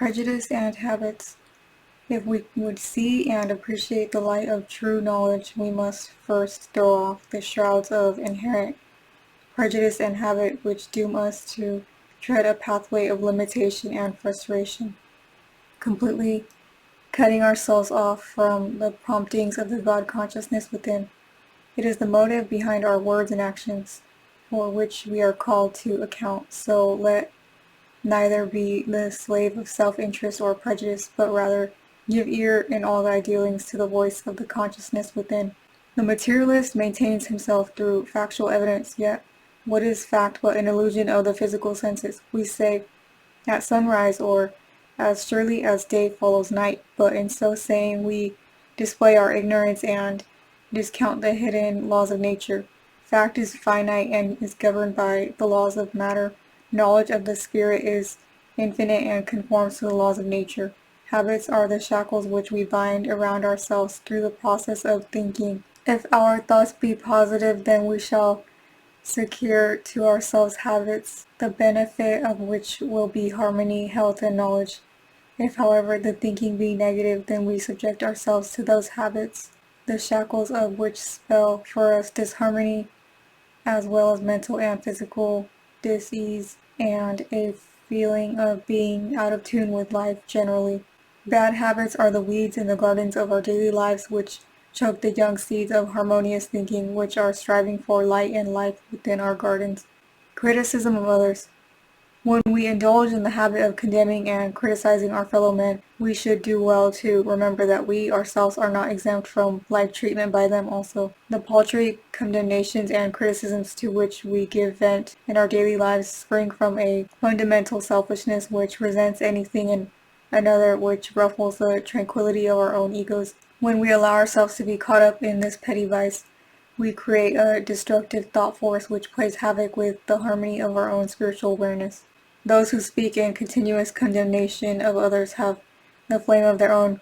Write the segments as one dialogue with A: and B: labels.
A: Prejudice and habits. If we would see and appreciate the light of true knowledge, we must first throw off the shrouds of inherent prejudice and habit which doom us to tread a pathway of limitation and frustration, completely cutting ourselves off from the promptings of the God consciousness within. It is the motive behind our words and actions for which we are called to account, so let neither be the slave of self-interest or prejudice, but rather give ear in all thy dealings to the voice of the consciousness within. The materialist maintains himself through factual evidence, yet what is fact but an illusion of the physical senses? We say, at sunrise, or as surely as day follows night, but in so saying we display our ignorance and discount the hidden laws of nature. Fact is finite and is governed by the laws of matter. Knowledge of the spirit is infinite and conforms to the laws of nature. Habits are the shackles which we bind around ourselves through the process of thinking. If our thoughts be positive, then we shall secure to ourselves habits, the benefit of which will be harmony, health, and knowledge. If, however, the thinking be negative, then we subject ourselves to those habits, the shackles of which spell for us disharmony, as well as mental and physical dis-ease, and a feeling of being out of tune with life generally. Bad habits are the weeds in the gardens of our daily lives which choke the young seeds of harmonious thinking which are striving for light and life within our gardens. Criticism of others. When we indulge in the habit of condemning and criticizing our fellow men, we should do well to remember that we ourselves are not exempt from like treatment by them also. The paltry condemnations and criticisms to which we give vent in our daily lives spring from a fundamental selfishness which resents anything in another which ruffles the tranquility of our own egos. When we allow ourselves to be caught up in this petty vice, we create a destructive thought force which plays havoc with the harmony of our own spiritual awareness. Those who speak in continuous condemnation of others have the flame of their own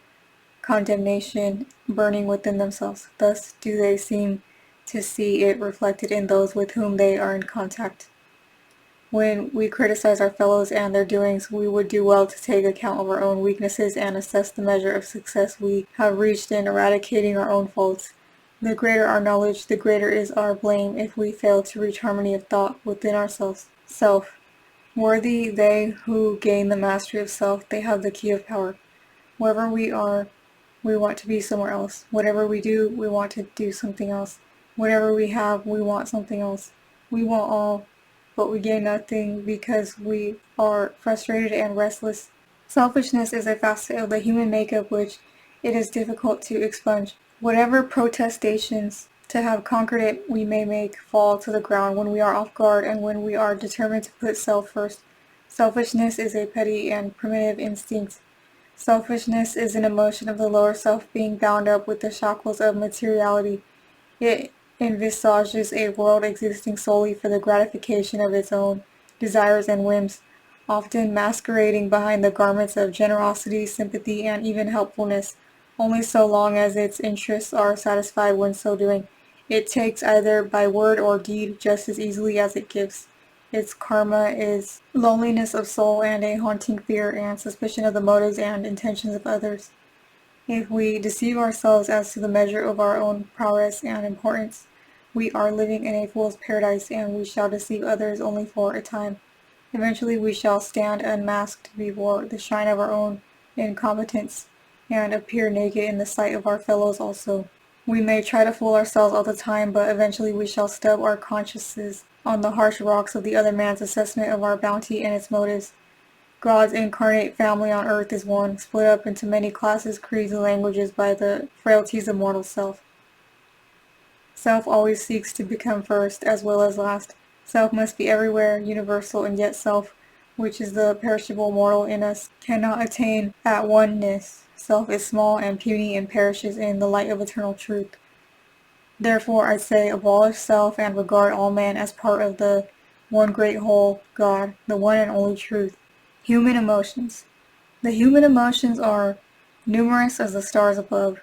A: condemnation burning within themselves. Thus do they seem to see it reflected in those with whom they are in contact. When we criticize our fellows and their doings, we would do well to take account of our own weaknesses and assess the measure of success we have reached in eradicating our own faults. The greater our knowledge, the greater is our blame if we fail to reach harmony of thought within ourselves. Self. Worthy they who gain the mastery of self, they have the key of power. Wherever we are, we want to be somewhere else. Whatever we do, we want to do something else. Whatever we have, we want something else. We want all, but we gain nothing because we are frustrated and restless. Selfishness is a facet of the human makeup which it is difficult to expunge. Whatever protestations to have conquered it we may make fall to the ground when we are off guard and when we are determined to put self first. Selfishness is a petty and primitive instinct. Selfishness is an emotion of the lower self being bound up with the shackles of materiality. It envisages a world existing solely for the gratification of its own desires and whims, often masquerading behind the garments of generosity, sympathy, and even helpfulness, only so long as its interests are satisfied when so doing. It takes either by word or deed just as easily as it gives. Its karma is loneliness of soul and a haunting fear and suspicion of the motives and intentions of others. If we deceive ourselves as to the measure of our own prowess and importance, we are living in a fool's paradise and we shall deceive others only for a time. Eventually we shall stand unmasked before the shrine of our own incompetence and appear naked in the sight of our fellows also. We may try to fool ourselves all the time, but eventually we shall stub our consciences on the harsh rocks of the other man's assessment of our bounty and its motives. God's incarnate family on earth is one, split up into many classes, creeds, and languages by the frailties of mortal self. Self always seeks to become first as well as last. Self must be everywhere, universal, and yet self, which is the perishable mortal in us, cannot attain at oneness. Self is small and puny and perishes in the light of eternal truth. Therefore, I say, abolish self and regard all men as part of the one great whole, God, the one and only truth. Human emotions. The human emotions are numerous as the stars above.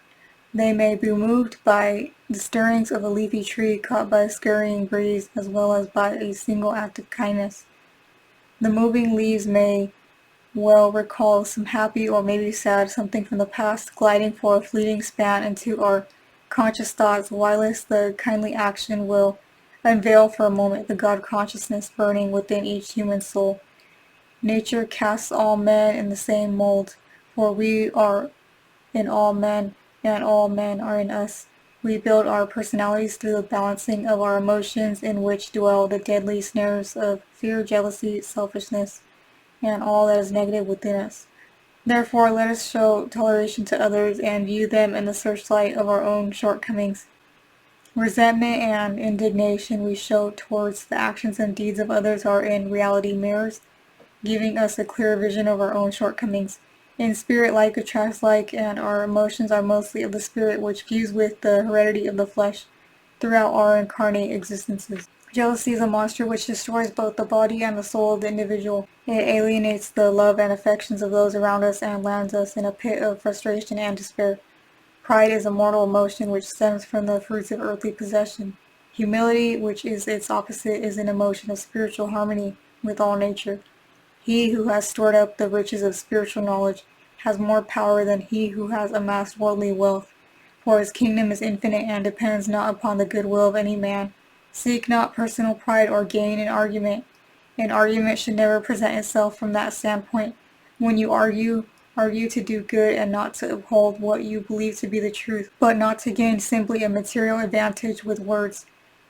A: They may be moved by the stirrings of a leafy tree caught by a scurrying breeze, as well as by a single act of kindness. The moving leaves may well recall some happy or maybe sad something from the past, gliding for a fleeting span into our conscious thoughts, whilst the kindly action will unveil for a moment the God consciousness burning within each human soul. Nature casts all men in the same mold, for we are in all men, and all men are in us. We build our personalities through the balancing of our emotions, in which dwell the deadly snares of fear, jealousy, selfishness, and all that is negative within us. Therefore, let us show toleration to others and view them in the searchlight of our own shortcomings. Resentment and indignation we show towards the actions and deeds of others are in reality mirrors, giving us a clearer vision of our own shortcomings. In spirit like attracts like, and our emotions are mostly of the spirit, which fuse with the heredity of the flesh throughout our incarnate existences. Jealousy is a monster which destroys both the body and the soul of the individual. It alienates the love and affections of those around us and lands us in a pit of frustration and despair. Pride is a mortal emotion which stems from the fruits of earthly possession. Humility, which is its opposite, is an emotion of spiritual harmony with all nature. He who has stored up the riches of spiritual knowledge has more power than he who has amassed worldly wealth, for his kingdom is infinite and depends not upon the goodwill of any man. Seek not personal pride or gain in argument. An argument should never present itself from that standpoint. When you argue to do good and not to uphold what you believe to be the truth, but not to gain simply a material advantage with words.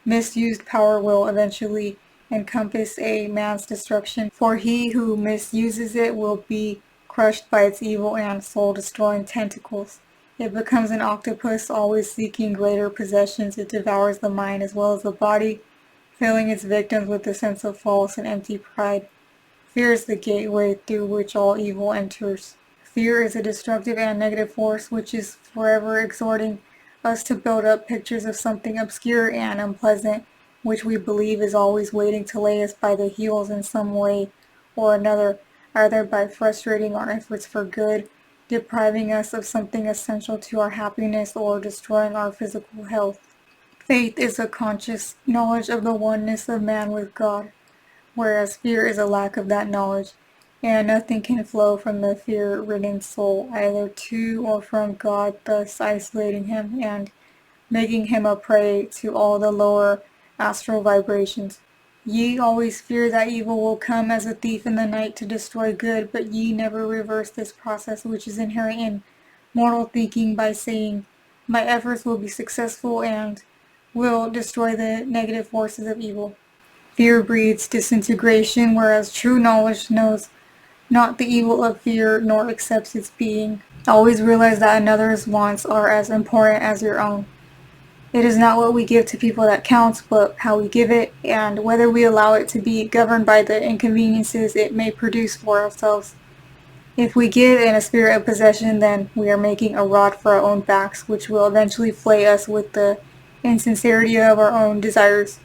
A: Misused power will eventually encompass a man's destruction, for he who misuses it will be crushed by its evil and soul-destroying tentacles. It becomes an octopus, always seeking greater possessions. It devours the mind as well as the body, filling its victims with a sense of false and empty pride. Fear is the gateway through which all evil enters. Fear is a destructive and negative force which is forever exhorting us to build up pictures of something obscure and unpleasant, which we believe is always waiting to lay us by the heels in some way or another, either by frustrating our efforts for good, depriving us of something essential to our happiness, or destroying our physical health. Faith is a conscious knowledge of the oneness of man with God, whereas fear is a lack of that knowledge, and nothing can flow from the fear-ridden soul, either to or from God, thus isolating him and making him a prey to all the lower astral vibrations. Ye always fear that evil will come as a thief in the night to destroy good, but ye never reverse this process which is inherent in mortal thinking by saying, my efforts will be successful and will destroy the negative forces of evil. Fear breeds disintegration, whereas true knowledge knows not the evil of fear nor accepts its being. Always realize that another's wants are as important as your own. It is not what we give to people that counts, but how we give it, and whether we allow it to be governed by the inconveniences it may produce for ourselves. If we give in a spirit of possession, then we are making a rod for our own backs, which will eventually flay us with the insincerity of our own desires.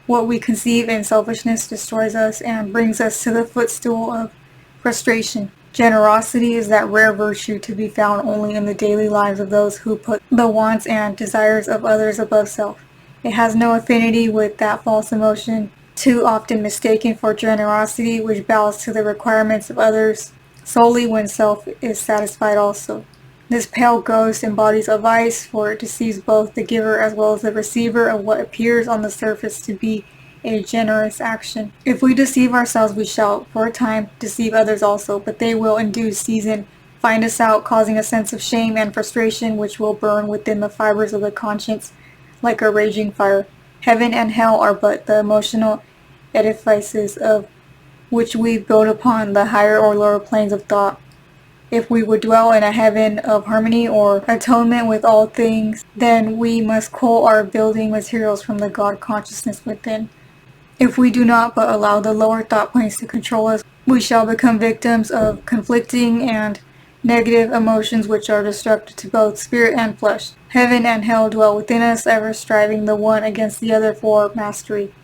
A: What we conceive in selfishness destroys us and brings us to the footstool of frustration. Generosity is that rare virtue to be found only in the daily lives of those who put the wants and desires of others above self. It has no affinity with that false emotion, too often mistaken for generosity, which bows to the requirements of others solely when self is satisfied also. This pale ghost embodies a vice, for it deceives both the giver as well as the receiver of what appears on the surface to be a generous action. If we deceive ourselves, we shall, for a time, deceive others also, but they will in due season find us out, causing a sense of shame and frustration which will burn within the fibers of the conscience like a raging fire. Heaven and hell are but the emotional edifices of which we build upon the higher or lower planes of thought. If we would dwell in a heaven of harmony or atonement with all things, then we must cull our building materials from the God consciousness within. If we do not but allow the lower thought planes to control us, we shall become victims of conflicting and negative emotions which are destructive to both spirit and flesh. Heaven and hell dwell within us, ever striving the one against the other for mastery.